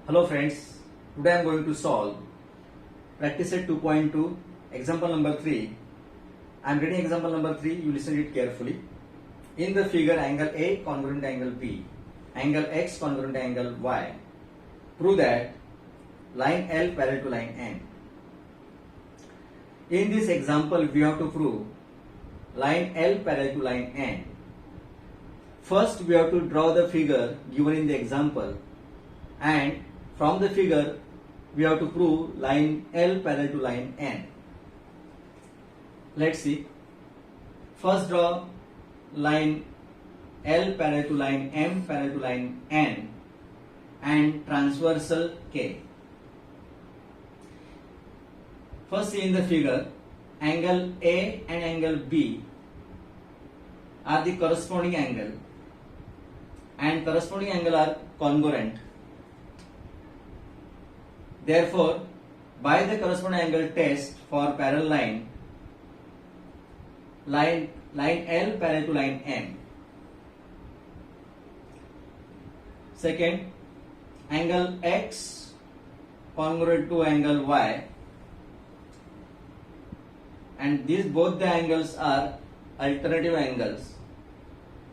Hello friends, today I am going to solve practice set 2.2 example number 3. I am reading example number 3, you listen it carefully. In the figure, angle A congruent to angle B, angle X congruent to angle Y. Prove that line L parallel to line N. In this example, we have to prove line L parallel to line N. First, we have to draw the figure given in the example, and from the figure, we have to prove line L parallel to line N. Let's see. First, draw line L parallel to line M parallel to line N and transversal K. First, see in the figure, angle A and angle B are the corresponding angle, and corresponding angle are congruent. Therefore, by the corresponding angle test for parallel line L parallel to line M. Second, angle X congruent to angle Y, and these both the angles are alternative angles,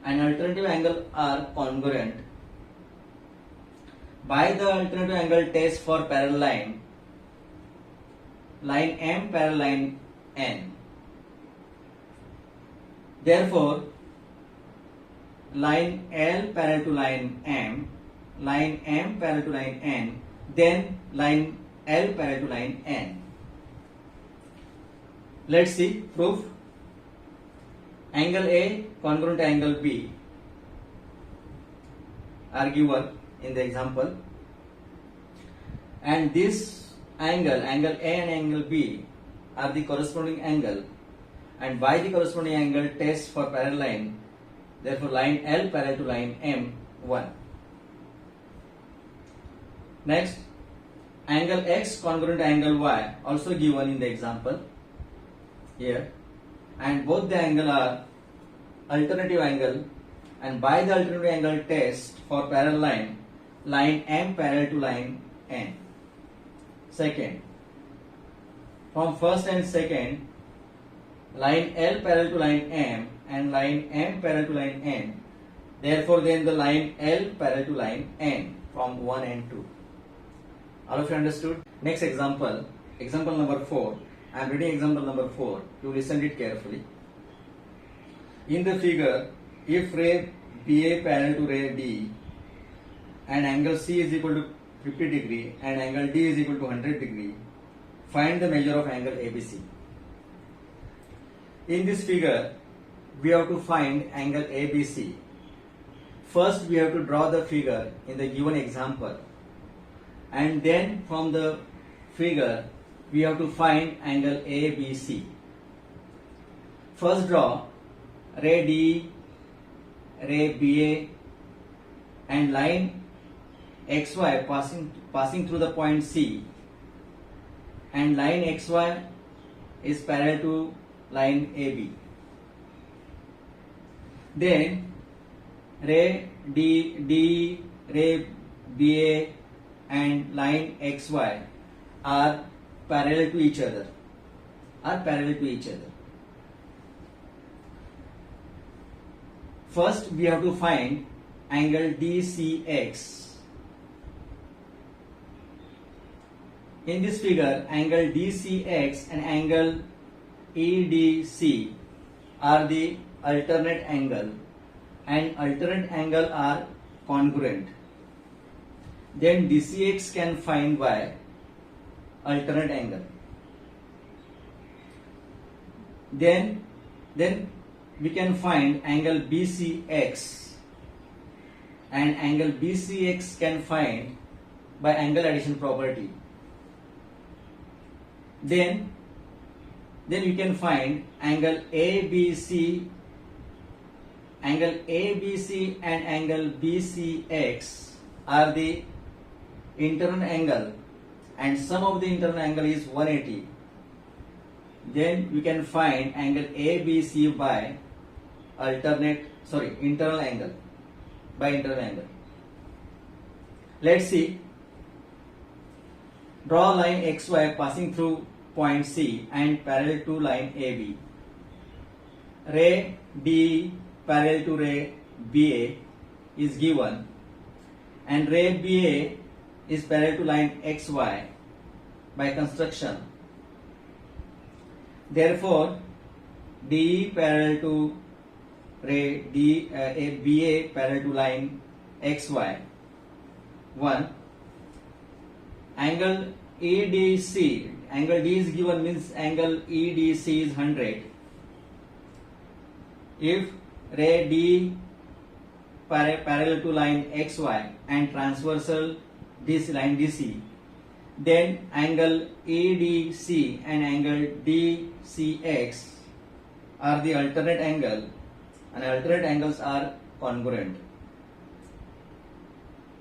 and alternative angle are congruent. By the alternative angle test for parallel line M parallel line N. Therefore, line L parallel to line M parallel to line N, then line L parallel to line N. Let's see proof. Angle A congruent to angle B are given in the example, and this angle A and angle B are the corresponding angle, and by the corresponding angle test for parallel line, therefore line L parallel to line M 1. Next, angle X congruent to angle Y also given in the example here, and both the angle are alternative angle, and by the alternative angle test for parallel line M parallel to line N. Second, from first and second, line L parallel to line M and line M parallel to line N. Therefore, then the line L parallel to line N from 1 and 2. All of you understood? Next example, example number 4. I am reading example number 4. You listen it carefully. In the figure, if ray BA parallel to ray D and angle C is equal to 50 degree and angle D is equal to 100 degree, find the measure of angle ABC. In this figure, we have to find angle ABC. First, we have to draw the figure in the given example, and then from the figure, we have to find angle ABC. First, draw ray D, ray BA, and line XY passing through the point C, and line XY is parallel to line AB. Then ray D, ray BA, and line XY are parallel to each other. First, we have to find angle DCX. In this figure, angle DCX and angle EDC are the alternate angle, and alternate angle are congruent. Then DCX can find by alternate angle. Then we can find angle BCX, and angle BCX can find by angle addition property. Then we can find angle ABC. Angle ABC and angle BCX are the internal angle, and sum of the internal angle is 180. Then we can find angle ABC by internal angle. Let's see Draw line XY passing through point C and parallel to line AB. Ray D parallel to ray BA is given, and ray BA is parallel to line XY by construction. Therefore, DE parallel to ray BA parallel to line XY. 1. Angle EDC, angle D is given, means angle EDC is 100. If ray D parallel to line XY and transversal this line DC, then angle EDC and angle DCX are the alternate angle, and alternate angles are congruent.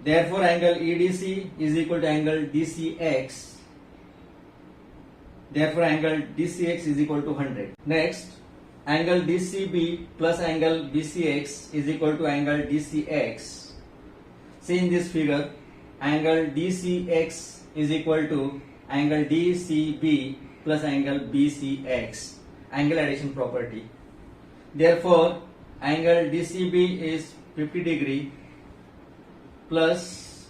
Therefore, angle EDC is equal to angle DCX. Therefore, angle DCX is equal to 100. Next, angle DCB plus angle BCX is equal to angle DCX. See in this figure, angle DCX is equal to angle DCB plus angle BCX, angle addition property. Therefore, angle DCB is 50 degree plus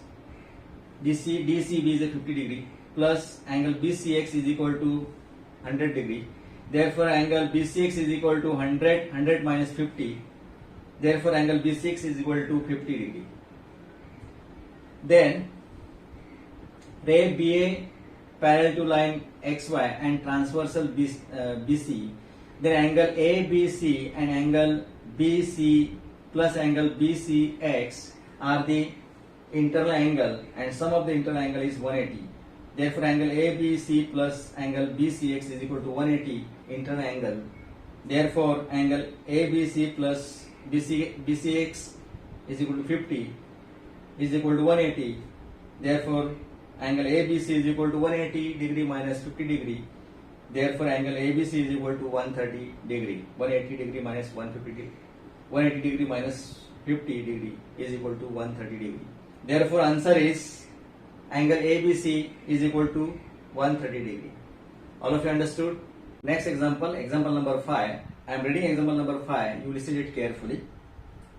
DCB is a 50 degree plus angle BCX is equal to 100 degree. Therefore, angle BCX is equal to 100 minus 50. Therefore, angle BCX is equal to 50 degree. Then, ray BA parallel to line XY and transversal BC. Then angle ABC and angle BC plus angle BCX are the internal angle, and sum of the internal angle is 180. Therefore, angle ABC plus angle BCX is equal to 180 internal angle. Therefore, angle ABC plus BCX is equal to 50 is equal to 180. Therefore, angle ABC is equal to 180 degree minus 50 degree. Therefore, angle ABC is equal to 130 degree. 180 degree minus 150 degree. 180 degree minus 50 degree is equal to 130 degree. Therefore, answer is angle ABC is equal to 130 degree. All of you understood? Next example, example number 5. I am reading example number 5. You listen it carefully.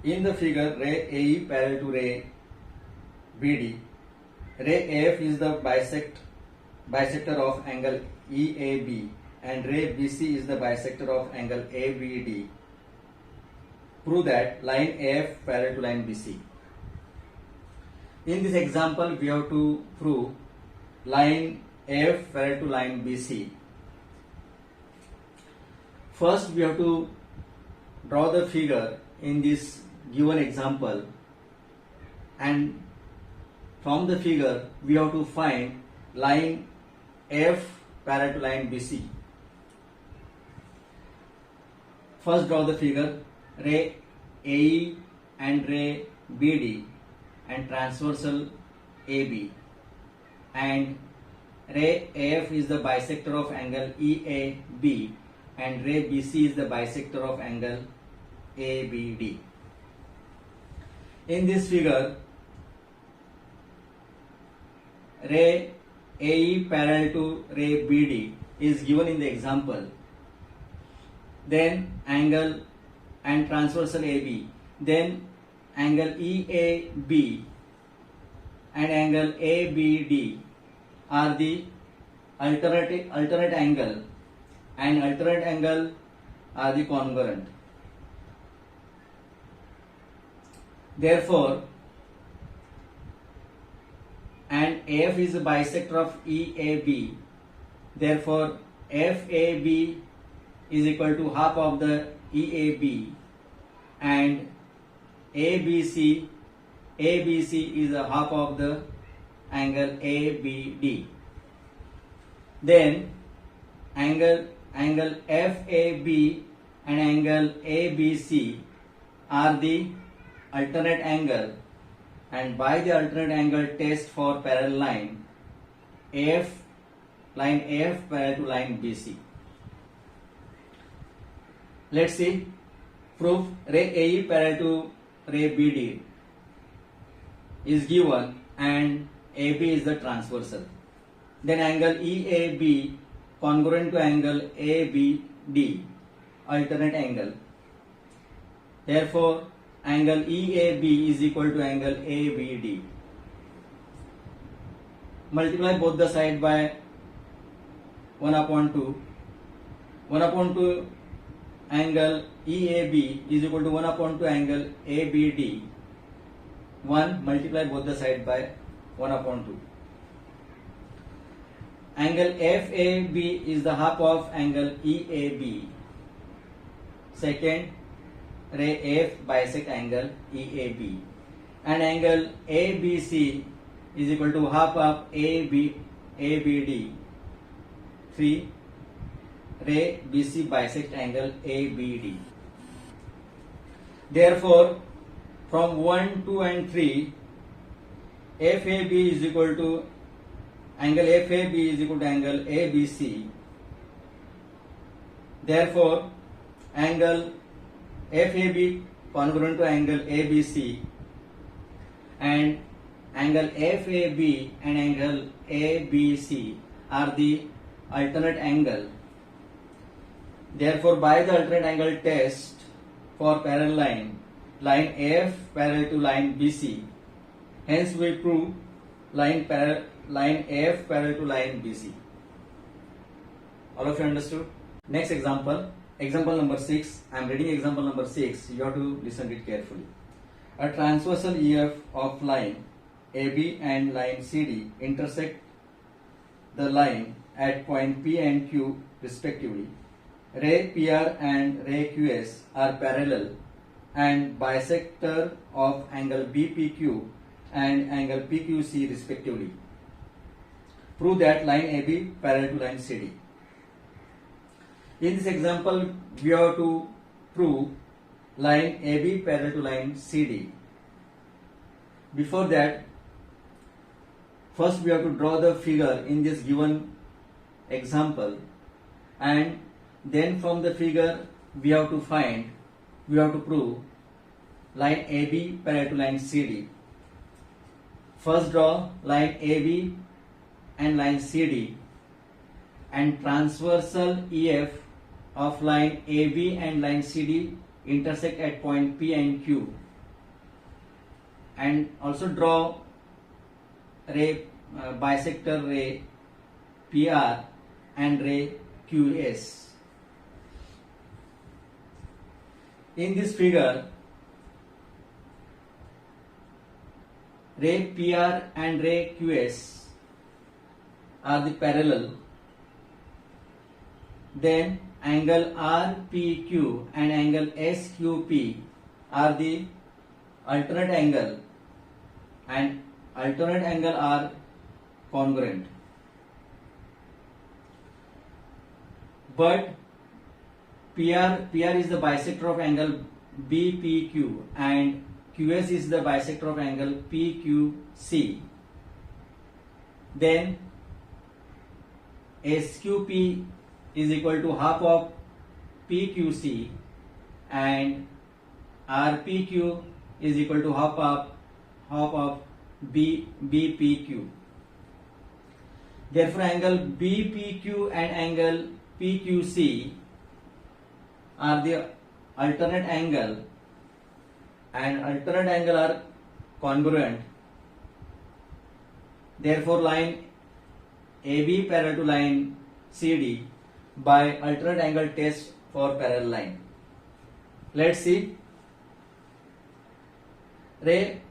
In the figure, ray AE parallel to ray BD. Ray AF is the bisector of angle EAB, and ray BC is the bisector of angle ABD. Prove that line AF parallel to line BC. In this example, we have to prove line AF parallel to line BC. First, we have to draw the figure in this given example, and from the figure we have to find line F parallel to line BC. First, draw the figure, ray AE and ray BD and transversal AB, and ray AF is the bisector of angle EAB and ray BC is the bisector of angle ABD. In this figure, ray AE parallel to ray BD is given in the example. Then angle and transversal AB. Then angle EAB and angle ABD are the alternate angle, and alternate angle are the congruent. Therefore, and AF is the bisector of EAB. Therefore, FAB is equal to half of the EAB, and ABC is a half of the angle ABD. Then angle FAB and angle ABC are the alternate angle, and by the alternate angle test for parallel line AF parallel to line BC. Let's see. Proof: ray AE parallel to ray BD is given and AB is the transversal. then angle EAB congruent to angle ABD, alternate angle. Therefore, angle EAB is equal to angle ABD. Multiply both the side by 1 upon 2. 1 upon 2 angle EAB is equal to 1 upon 2 angle ABD. 1 multiply both the side by 1 upon 2. Angle FAB is the half of angle EAB. Second, ray F bisect angle EAB. And angle ABC is equal to half of ABD. 3, ray BC bisect angle ABD. Therefore, from 1, 2 and 3, FAB is equal to angle FAB is equal to angle ABC. Therefore, angle FAB congruent to angle ABC and angle FAB and angle ABC are the alternate angle. Therefore, by the alternate angle test for parallel line F parallel to line BC, hence we prove line F parallel to line BC. All of you understood? Next example number 6. I am reading example number 6. You have to listen to it carefully. A transversal EF of line AB and line CD intersect the line at point P and Q respectively. Ray PR and ray QS are parallel and bisector of angle BPQ and angle PQC respectively. Prove that line AB parallel to line CD. In this example, we have to prove line AB parallel to line CD. Before that, first we have to draw the figure in this given example, and then from the figure we have to prove line AB parallel to line CD. First draw line AB and line CD and transversal EF of line AB and line CD intersect at point P and Q, and also draw ray bisector ray PR and ray QS. In this figure, ray PR and ray QS are the parallel. Then angle RPQ and angle SQP are the alternate angle, and alternate angle are congruent. But PR is the bisector of angle BPQ and QS is the bisector of angle PQC. Then SQP is equal to half of PQC and RPQ is equal to half of BPQ. Therefore, angle BPQ and angle PQC are the alternate angle, and alternate angle are congruent. Therefore, line AB parallel to line CD by alternate angle test for parallel line. Let's see. Ray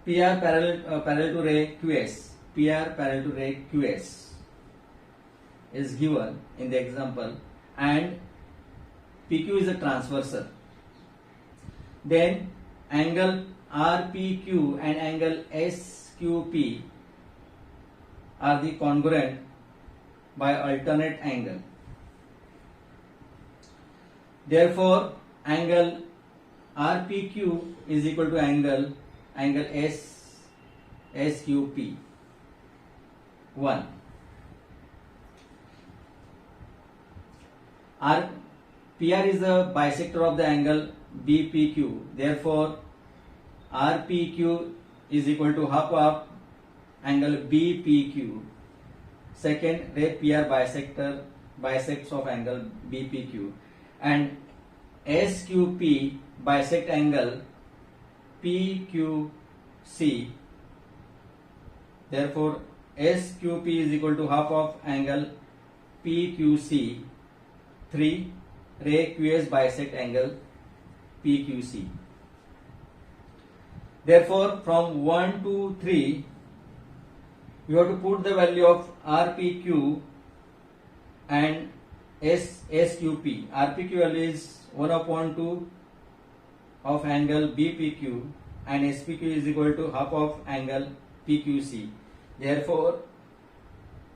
PR parallel to ray QS. PR parallel to ray QS is given in the example, and PQ is a transversal. Then angle RPQ and angle SQP are the congruent by alternate angle. Therefore, angle RPQ is equal to angle SQP 1. PR is the bisector of the angle BPQ. Therefore, RPQ is equal to half of angle BPQ. second ray PR bisects of angle BPQ, and SQP bisect angle PQC. Therefore, SQP is equal to half of angle PQC. 3 ray QS bisect angle PQC. Therefore, from 1 to 3, you have to put the value of RPQ and SQP. RPQ value is 1 upon 2 of angle BPQ, and SPQ is equal to half of angle PQC. Therefore,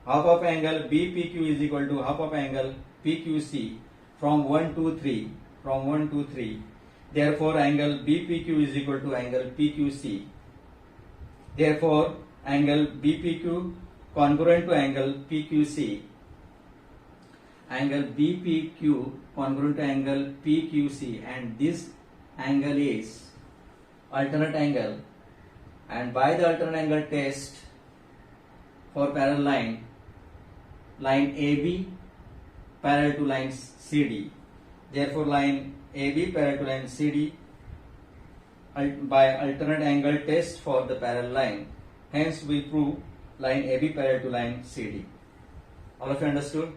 half of angle BPQ is equal to half of angle PQC from 1 to 3. From 1 to 3. Therefore, angle BPQ is equal to angle PQC. Therefore, angle BPQ congruent to angle PQC. Angle BPQ congruent to angle PQC, and this angle is alternate angle, and by the alternate angle test for parallel line AB parallel to line CD. Therefore, line AB parallel to line CD by alternate angle test for the parallel line. Hence, we prove line AB parallel to line CD. All of you understood?